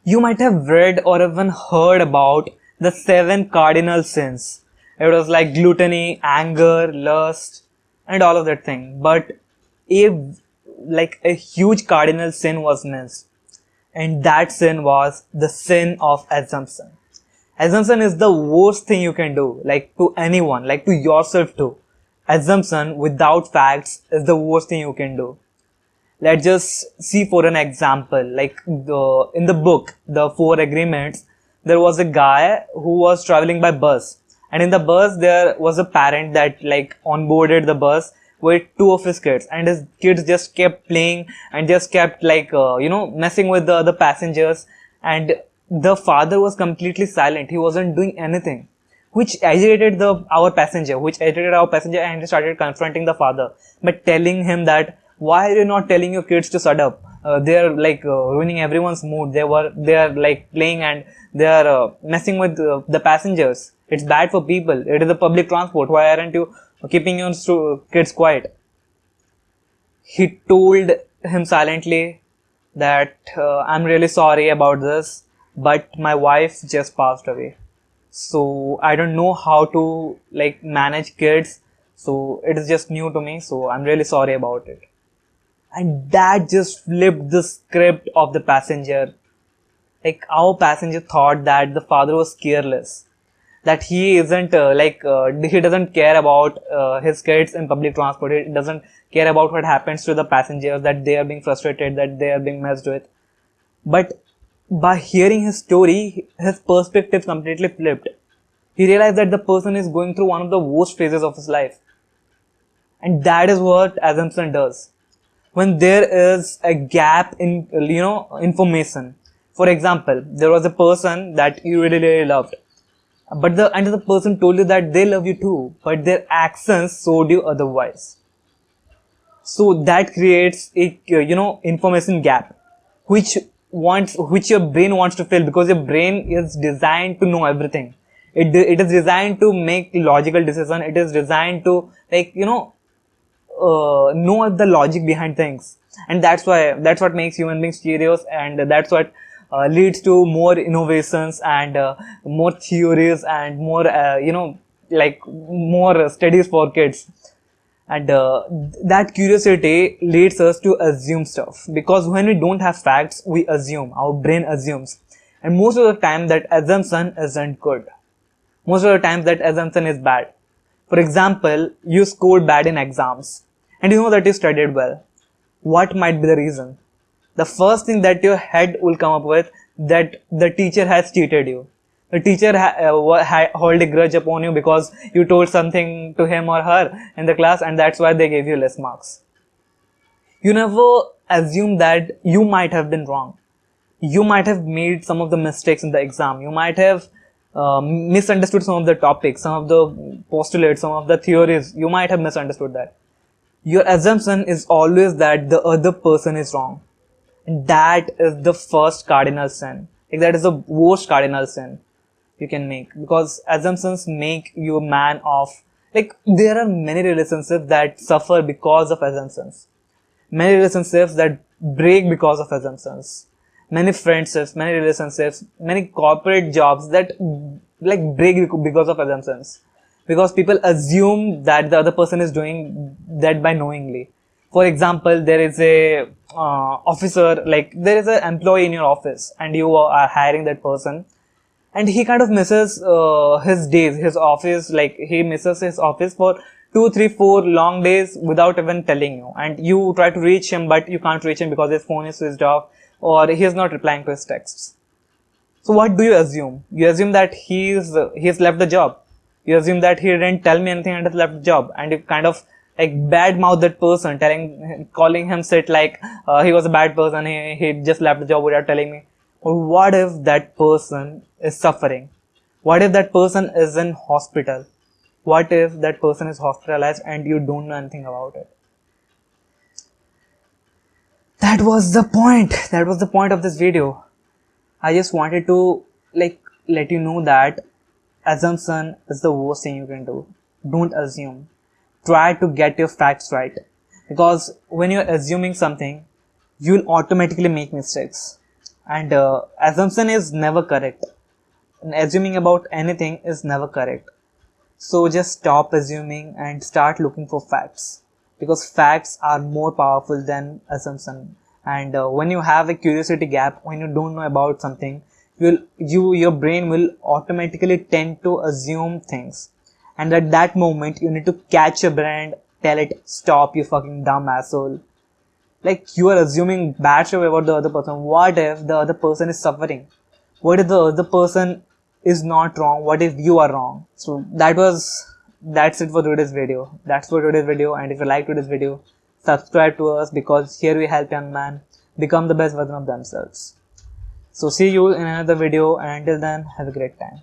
You might have read or even heard about the 7 cardinal sins. It was like gluttony, anger, lust, and all of that thing. But a huge cardinal sin was missed, and that sin was the sin of assumption. Assumption is the worst thing you can do, like to anyone, like to yourself too. Assumption without facts is the worst thing you can do. Let's just see for an example, like in the book, The Four Agreements, there was a guy who was traveling by bus, and in the bus there was a parent that like onboarded the bus with two of his kids, and his kids just kept playing and just kept messing with the other passengers, and the father was completely silent. He wasn't doing anything, which agitated our passenger, and he started confronting the father by telling him that why are you not telling your kids to shut up? They are ruining everyone's mood. They are like playing, and they are messing with the passengers. It's bad for people. It is a public transport. Why aren't you keeping your kids quiet? He told him silently that I'm really sorry about this, but my wife just passed away, so I don't know how to like manage kids, so it is just new to me, so I'm really sorry about it. And that just flipped the script of the passenger. Like our passenger thought that the father was careless, that he isn't he doesn't care about his kids in public transport. He doesn't care about what happens to the passengers, that they are being frustrated, that they are being messed with. But by hearing his story, his perspective completely flipped. He realized that the person is going through one of the worst phases of his life. And that is what assumption does. When there is a gap in, information. For example, there was a person that you really, really loved, but the another person told you that they love you too, but their actions showed you otherwise. So that creates a information gap, which your brain wants to fill, because your brain is designed to know everything. It is designed to make logical decision. It is designed to know the logic behind things, and that's what makes human beings curious, and that's what leads to more innovations and more theories and more more studies for kids. And that curiosity leads us to assume stuff, because when we don't have facts, we assume, our brain assumes, and most of the time that assumption isn't good. Most of the time that assumption is bad. For example, you scored bad in exams and you know that you studied well. What might be the reason? The first thing that your head will come up with, that the teacher has cheated you. The teacher hold a grudge upon you because you told something to him or her in the class, and that's why they gave you less marks. You never assume that you might have been wrong. You might have made some of the mistakes in the exam. You might have misunderstood some of the topics, some of the postulates, some of the theories. You might have misunderstood that. Your assumption is always that the other person is wrong. And that is the first cardinal sin. Like, that is the worst cardinal sin you can make, because assumptions make you a man of, like, there are many relationships that suffer because of assumptions. Many relationships that break because of assumptions. Many friendships, many relationships, many corporate jobs that like break because of assumptions. Because people assume that the other person is doing that by knowingly. For example, there is a officer, like there is an employee in your office, and you are hiring that person, and he kind of misses his days, his office, like he misses his office for 2, 3, 4 long days without even telling you, and you try to reach him, but you can't reach him because his phone is switched off, or he is not replying to his texts. So what do you assume? You assume that he's left the job. You assume that he didn't tell me anything and has left the job, and you kind of like badmouth that person, calling him shit like he was a bad person, he just left the job without telling me. Or what if that person is suffering? What if that person is in hospital? What if that person is hospitalized and you don't know anything about it? That was the point. That was the point of this video. I just wanted to like let you know that assumption is the worst thing you can do. Don't assume. Try to get your facts right. Because when you're assuming something, you'll automatically make mistakes. And assumption is never correct. And assuming about anything is never correct. So just stop assuming and start looking for facts, because facts are more powerful than assumption. And when you have a curiosity gap, when you don't know about something, your brain will automatically tend to assume things. And at that moment, you need to catch your brain, tell it, stop, you fucking dumb asshole. Like, you are assuming bad stuff about the other person. What if the other person is suffering? What if the other person is not wrong? What if you are wrong? So that's it for today's video. That's for today's video. And if you like today's video, subscribe to us, because here we help young man become the best version of themselves. So see you in another video, and until then, have a great time.